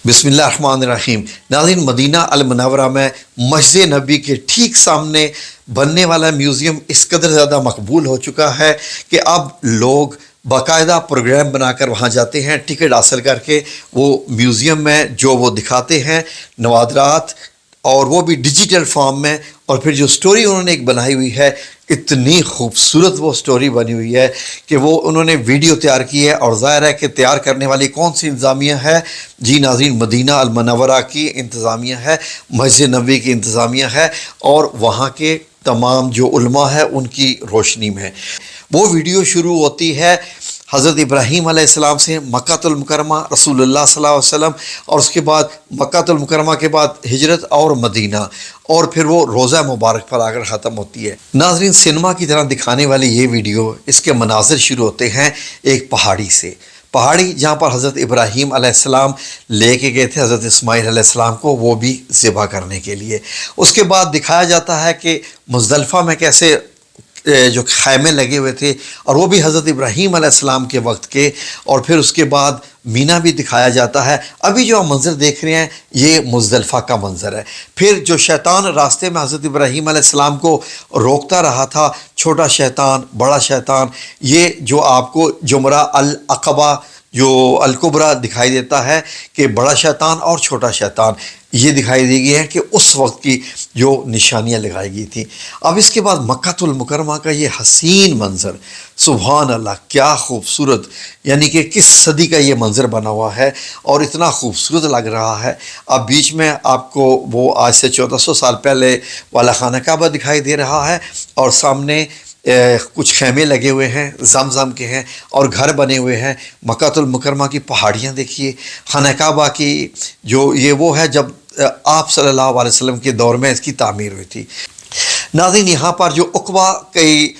بسم اللہ الرحمن الرحیم۔ ناظرین، مدینہ المنورہ میں مسجد نبی کے ٹھیک سامنے بننے والا میوزیم اس قدر زیادہ مقبول ہو چکا ہے کہ اب لوگ باقاعدہ پروگرام بنا کر وہاں جاتے ہیں، ٹکٹ حاصل کر کے وہ میوزیم میں جو وہ دکھاتے ہیں نوادرات، اور وہ بھی ڈیجیٹل فارم میں۔ اور پھر جو سٹوری انہوں نے ایک بنائی ہوئی ہے، اتنی خوبصورت وہ سٹوری بنی ہوئی ہے کہ وہ انہوں نے ویڈیو تیار کی ہے، اور ظاہر ہے کہ تیار کرنے والی کون سی انتظامیہ ہے؟ جی ناظرین، مدینہ المنورہ کی انتظامیہ ہے، مسجد نبوی کی انتظامیہ ہے، اور وہاں کے تمام جو علماء ہیں ان کی روشنی میں۔ وہ ویڈیو شروع ہوتی ہے حضرت ابراہیم علیہ السلام سے، مکہ المکرمہ، رسول اللہ صلی اللہ علیہ وسلم، اور اس کے بعد مکہ المکرمہ کے بعد ہجرت اور مدینہ، اور پھر وہ روضہ مبارک پر آ کر ختم ہوتی ہے۔ ناظرین، سنیما کی طرح دکھانے والی یہ ویڈیو، اس کے مناظر شروع ہوتے ہیں ایک پہاڑی سے، پہاڑی جہاں پر حضرت ابراہیم علیہ السلام لے کے گئے تھے حضرت اسماعیل علیہ السلام کو، وہ بھی ذبح کرنے کے لیے۔ اس کے بعد دکھایا جاتا ہے کہ مزدلفہ میں کیسے جو خیمے لگے ہوئے تھے، اور وہ بھی حضرت ابراہیم علیہ السلام کے وقت کے، اور پھر اس کے بعد مینا بھی دکھایا جاتا ہے۔ ابھی جو ہم منظر دیکھ رہے ہیں یہ مزدلفہ کا منظر ہے۔ پھر جو شیطان راستے میں حضرت ابراہیم علیہ السلام کو روکتا رہا تھا، چھوٹا شیطان، بڑا شیطان، یہ جو آپ کو جمرہ العقبہ جو الکبریٰ دکھائی دیتا ہے کہ بڑا شیطان اور چھوٹا شیطان، یہ دکھائی دی گئی ہے کہ اس وقت کی جو نشانیاں لگائی گئی تھیں۔ اب اس کے بعد مکہ المکرمہ کا یہ حسین منظر، سبحان اللہ، کیا خوبصورت، یعنی کہ کس صدی کا یہ منظر بنا ہوا ہے اور اتنا خوبصورت لگ رہا ہے۔ اب بیچ میں آپ کو وہ آج سے 1400 سال پہلے والا خانہ کعبہ دکھائی دے رہا ہے، اور سامنے کچھ خیمے لگے ہوئے ہیں، زمزم کے ہیں، اور گھر بنے ہوئے ہیں۔ مکہ المکرمہ کی پہاڑیاں دیکھیے، خانہ کعبہ کی جو یہ وہ ہے جب آپ صلی اللہ علیہ وسلم کے دور میں اس کی تعمیر ہوئی تھی۔ ناظرین، یہاں پر جو عقبہ کی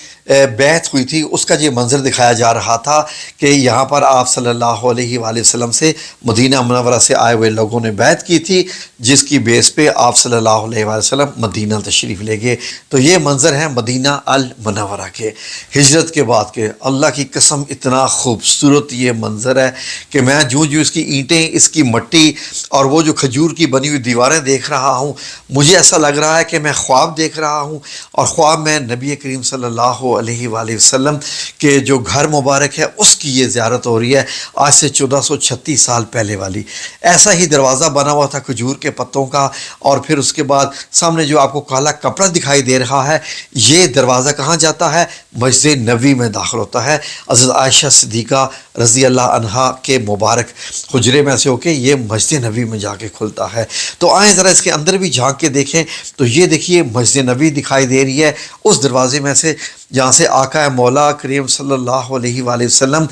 بیعت ہوئی تھی اس کا یہ منظر دکھایا جا رہا تھا کہ یہاں پر آپ صلی اللہ علیہ وآلہ وسلم سے مدینہ منورہ سے آئے ہوئے لوگوں نے بیعت کی تھی، جس کی بیس پہ آپ صلی اللہ علیہ وآلہ وسلم مدینہ تشریف لے گئے۔ تو یہ منظر ہے مدینہ المنورہ کے ہجرت کے بعد کے۔ اللہ کی قسم اتنا خوبصورت یہ منظر ہے کہ میں جو اس کی اینٹیں، اس کی مٹی، اور وہ جو کھجور کی بنی ہوئی دیواریں دیکھ رہا ہوں، مجھے ایسا لگ رہا ہے کہ میں خواب دیکھ رہا ہوں، اور خواب میں نبی کریم صلی اللہ علیہ وآلہ وسلم کے جو گھر مبارک ہے اس کی یہ زیارت ہو رہی ہے، آج سے 1436 سال پہلے والی۔ ایسا ہی دروازہ بنا ہوا تھا کھجور کے پتوں کا، اور پھر اس کے بعد سامنے جو آپ کو کالا کپڑا دکھائی دے رہا ہے، یہ دروازہ کہاں جاتا ہے؟ مسجد نبوی میں داخل ہوتا ہے۔ حضرت عائشہ صدیقہ رضی اللہ عنہا کے مبارک حجرے میں سے ہو کے یہ مسجد نبوی میں جا کے کھلتا ہے۔ تو آئیں ذرا اس کے اندر بھی جھانک کے دیکھیں، تو یہ دیکھیے مسجد نبوی دکھائی دے رہی ہے اس دروازے میں سے جہاں سے آقا مولا کریم صلی اللہ علیہ وآلہ وسلم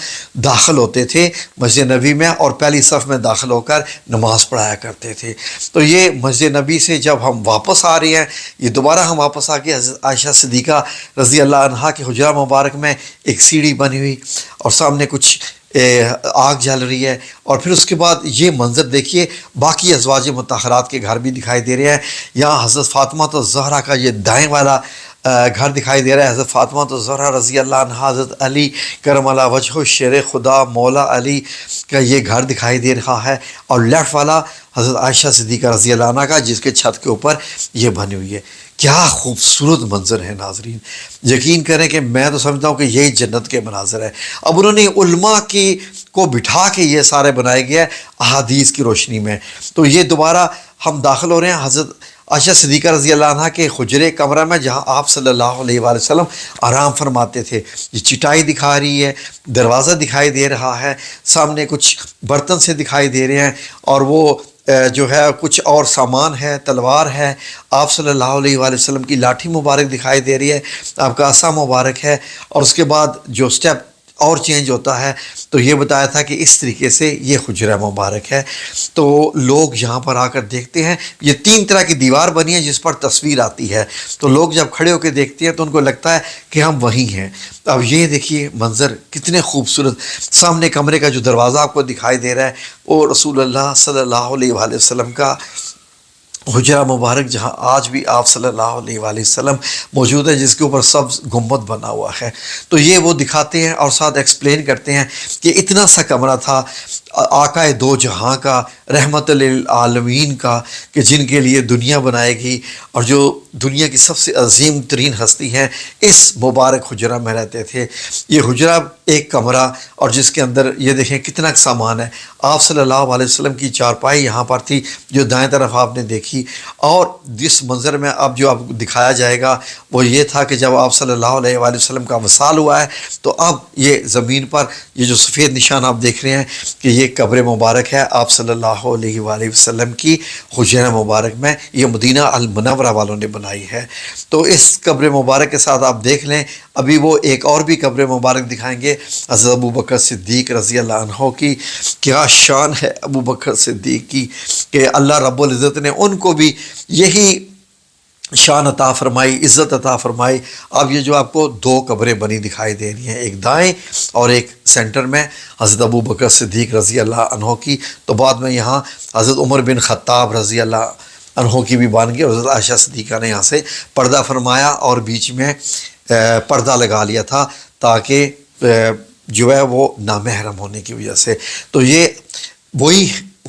داخل ہوتے تھے مسجد نبوی میں، اور پہلی صف میں داخل ہو کر نماز پڑھایا کرتے تھے۔ تو یہ مسجد نبوی سے جب ہم واپس آ رہے ہیں، یہ دوبارہ ہم واپس آ کے حضرت عائشہ صدیقہ رضی اللہ عنہا کے حجرہ مبارک میں ایک سیڑھی بنی ہوئی، اور سامنے کچھ آگ جل رہی ہے، اور پھر اس کے بعد یہ منظر دیکھیے، باقی ازواج مطہرات کے گھر بھی دکھائی دے رہے ہیں۔ یہاں حضرت فاطمہ الزہرا کا یہ دائیں والا گھر دکھائی دے رہا ہے، حضرت فاطمہ الزہرا رضی اللہ عنہا، حضرت علی کرم اللہ وجہہ شیر خدا مولا علی کا یہ گھر دکھائی دے رہا ہے، اور لیفٹ والا حضرت عائشہ صدیقہ رضی اللہ عنہا کا، جس کے چھت کے اوپر یہ بنی ہوئی ہے۔ کیا خوبصورت منظر ہے ناظرین، یقین کریں کہ میں تو سمجھتا ہوں کہ یہی جنت کے مناظر ہے۔ اب انہوں نے علماء کو بٹھا کے یہ سارے بنائے گئے احادیث کی روشنی میں۔ تو یہ دوبارہ ہم داخل ہو رہے ہیں حضرت عائشہ صدیقہ رضی اللہ عنہ کے حجرے کمرہ میں، جہاں آپ صلی اللہ علیہ وآلہ وسلم آرام فرماتے تھے۔ یہ چٹائی دکھا رہی ہے، دروازہ دکھائی دے رہا ہے، سامنے کچھ برتن سے دکھائی دے رہے ہیں، اور وہ جو ہے کچھ اور سامان ہے، تلوار ہے، آپ صلی اللہ علیہ وآلہ وسلم کی لاٹھی مبارک دکھائی دے رہی ہے، آپ کا عصا مبارک ہے، اور اس کے بعد جو سٹیپ اور چینج ہوتا ہے، تو یہ بتایا تھا کہ اس طریقے سے یہ حجرہ مبارک ہے۔ تو لوگ یہاں پر آ کر دیکھتے ہیں، یہ 3 طرح کی دیوار بنی ہے جس پر تصویر آتی ہے، تو لوگ جب کھڑے ہو کے دیکھتے ہیں تو ان کو لگتا ہے کہ ہم وہیں ہیں۔ اب یہ دیکھیے منظر کتنے خوبصورت، سامنے کمرے کا جو دروازہ آپ کو دکھائی دے رہا ہے وہ رسول اللہ صلی اللہ علیہ وآلہ وسلم کا حجرہ مبارک، جہاں آج بھی آپ صلی اللہ علیہ وآلہ وسلم موجود ہے، جس کے اوپر سبز گنبد بنا ہوا ہے۔ تو یہ وہ دکھاتے ہیں اور ساتھ ایکسپلین کرتے ہیں کہ اتنا سا کمرہ تھا، آقائے دو جہاں کا، رحمت للعالمین کا، کہ جن کے لیے دنیا بنائے گی اور جو دنیا کی سب سے عظیم ترین ہستی ہیں، اس مبارک حجرہ میں رہتے تھے۔ یہ حجرہ ایک کمرہ، اور جس کے اندر یہ دیکھیں کتنا سامان ہے۔ آپ صلی اللہ علیہ وسلم کی چارپائی یہاں پر تھی جو دائیں طرف آپ نے دیکھی، اور جس منظر میں اب جو آپ دکھایا جائے گا وہ یہ تھا کہ جب آپ صلی اللہ علیہ وآلہ وسلم کا وصال ہوا ہے تو اب یہ زمین پر یہ جو سفید نشان آپ دیکھ رہے ہیں کہ یہ قبر مبارک ہے آپ صلی اللہ علیہ وآلہ وسلم کی حجرہ مبارک میں، یہ مدینہ المنورہ والوں نے بنائی ہے۔ تو اس قبر مبارک کے ساتھ آپ دیکھ لیں، ابھی وہ ایک اور بھی قبر مبارک دکھائیں گے حضرت ابوبکر صدیق رضی اللہ عنہ کی۔ کیا شان ہے ابوبکر صدیق کی کہ اللہ رب العزت نے ان کو بھی یہی شان عطا فرمائی، عزت عطا فرمائی۔ اب یہ جو آپ کو دو قبریں بنی دکھائی دے رہی ہیں، ایک دائیں اور ایک سینٹر میں حضرت ابوبکر صدیق رضی اللہ عنہ کی، تو بعد میں یہاں حضرت عمر بن خطاب رضی اللہ عنہ کی بھی بن گئی، اور حضرت عائشہ صدیقہ نے یہاں سے پردہ فرمایا اور بیچ میں پردہ لگا لیا تھا تاکہ جو ہے وہ نامحرم ہونے کی وجہ سے۔ تو یہ وہی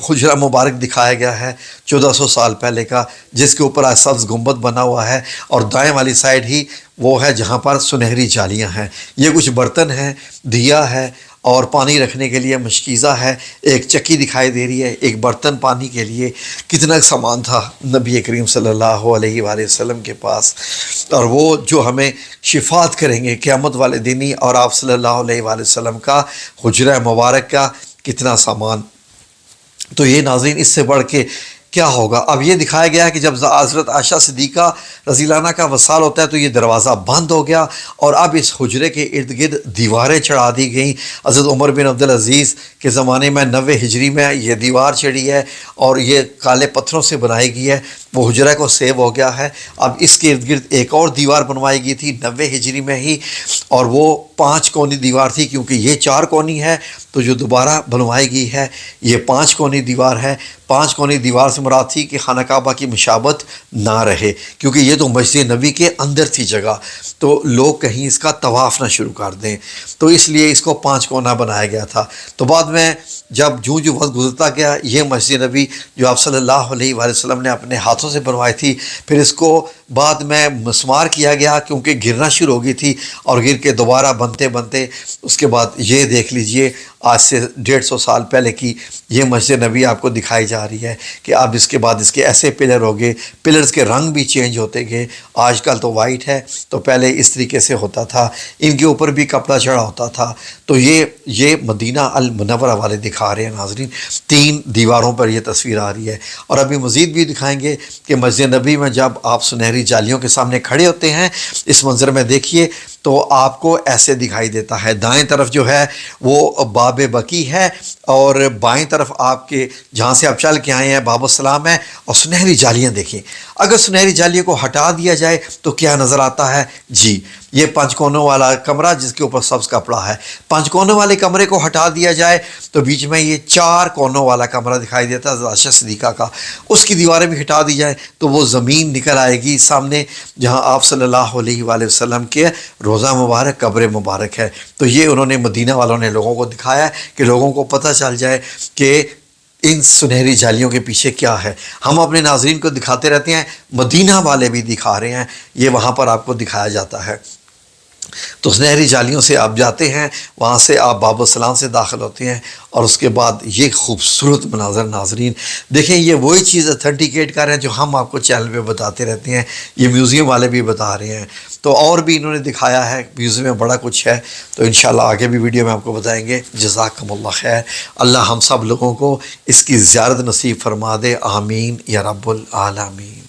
حجرہ مبارک دکھایا گیا ہے 1400 سال پہلے کا، جس کے اوپر آج سبز گنبد بنا ہوا ہے، اور دائیں والی سائڈ ہی وہ ہے جہاں پر سنہری جالیاں ہیں۔ یہ کچھ برتن ہیں، دیا ہے اور پانی رکھنے کے لیے مشکیزہ ہے، ایک چکی دکھائی دے رہی ہے، ایک برتن پانی کے لیے۔ کتنا سامان تھا نبی کریم صلی اللہ علیہ وآلہ وسلم کے پاس، اور وہ جو ہمیں شفاعت کریں گے قیامت والے دن ہی، اور آپ صلی اللہ علیہ وآلہ وسلم کا حجرہ مبارک کا کتنا سامان۔ تو یہ ناظرین اس سے بڑھ کے کیا ہوگا؟ اب یہ دکھایا گیا ہے کہ جب حضرت عائشہ صدیقہ رضی اللہ عنہ کا وصال ہوتا ہے تو یہ دروازہ بند ہو گیا، اور اب اس حجرے کے ارد گرد دیواریں چڑھا دی گئیں۔ حضرت عمر بن عبدالعزیز کے زمانے میں 90 ہجری میں یہ دیوار چڑھی ہے، اور یہ کالے پتھروں سے بنائی گئی ہے، وہ حجرہ کو سیو ہو گیا ہے۔ اب اس کے ارد گرد ایک اور دیوار بنوائی گئی تھی 90 ہجری میں ہی، اور وہ 5 کونی دیوار تھی، کیونکہ یہ 4 کونی ہے تو جو دوبارہ بنوائی گئی ہے یہ 5 کونی دیوار ہے۔ 5 کونی دیوار سے مراد تھی کہ خانہ کعبہ کی مشابت نہ رہے، کیونکہ یہ تو مسجد نبی کے اندر تھی جگہ، تو لوگ کہیں اس کا طواف نہ شروع کر دیں، تو اس لیے اس کو 5 کونا بنایا گیا تھا۔ تو بعد میں جب جو وقت گزرتا گیا، یہ مسجد نبی جو آپ صلی اللہ علیہ وآلہ وسلم نے اپنے ہاتھوں سے بنوائی تھی، پھر اس کو بعد میں مسمار کیا گیا کیونکہ گرنا شروع ہو گئی تھی، اور گر کے دوبارہ بنتے بنتے اس کے بعد یہ دیکھ لیجئے آج سے 150 سال پہلے کی یہ مسجد نبی آپ کو دکھائی جا رہی ہے کہ اب اس کے بعد اس کے ایسے پلر ہو گئے، پلرز کے رنگ بھی چینج ہوتے گئے۔ آج کل تو وائٹ ہے، تو پہلے اس طریقے سے ہوتا تھا، ان کے اوپر بھی کپڑا چڑھا ہوتا تھا۔ تو یہ مدینہ المنورہ والے دکھا رہے ہیں ناظرین، 3 دیواروں پر یہ تصویر آ رہی ہے۔ اور ابھی مزید بھی دکھائیں گے کہ مسجد نبی میں جب آپ سنہری جالیوں کے سامنے کھڑے ہوتے ہیں، اس منظر میں دیکھیے تو آپ کو ایسے دکھائی دیتا ہے۔ دائیں طرف جو ہے وہ باب بقی ہے، اور بائیں طرف آپ کے جہاں سے آپ چل کے آئے ہیں باب السلام ہے، اور سنہری جالیاں دیکھیں۔ اگر سنہری جالیوں کو ہٹا دیا جائے تو کیا نظر آتا ہے؟ جی یہ 5 کونوں والا کمرہ جس کے اوپر سبز کپڑا ہے، 5 کونوں والے کمرے کو ہٹا دیا جائے تو بیچ میں یہ 4 کونوں والا کمرہ دکھائی دیتا ہے عائشہ صدیقہ کا، اس کی دیواریں بھی ہٹا دی جائیں تو وہ زمین نکل آئے گی سامنے جہاں آپ صلی اللہ علیہ وآلہ وسلم کے روضہ مبارک قبر مبارک ہے۔ تو یہ انہوں نے مدینہ والوں نے لوگوں کو دکھایا کہ لوگوں کو پتہ چل جائے کہ ان سنہری جالیوں کے پیچھے کیا ہے۔ ہم اپنے ناظرین کو دکھاتے رہتے ہیں، مدینہ والے بھی دکھا رہے ہیں، یہ وہاں پر آپ کو دکھایا جاتا ہے۔ تو سنہری جالیوں سے آپ جاتے ہیں، وہاں سے آپ باب السلام سے داخل ہوتے ہیں، اور اس کے بعد یہ خوبصورت مناظر ناظرین دیکھیں، یہ وہی چیز اتھینٹیکیٹ کر رہے ہیں جو ہم آپ کو چینل پہ بتاتے رہتے ہیں، یہ میوزیم والے بھی بتا رہے ہیں۔ تو اور بھی انہوں نے دکھایا ہے، میوزیم میں بڑا کچھ ہے، تو انشاءاللہ آگے بھی ویڈیو میں آپ کو بتائیں گے۔ جزاکم اللہ خیر، اللہ ہم سب لوگوں کو اس کی زیارت نصیب فرما دے، آمین یا رب العالمین۔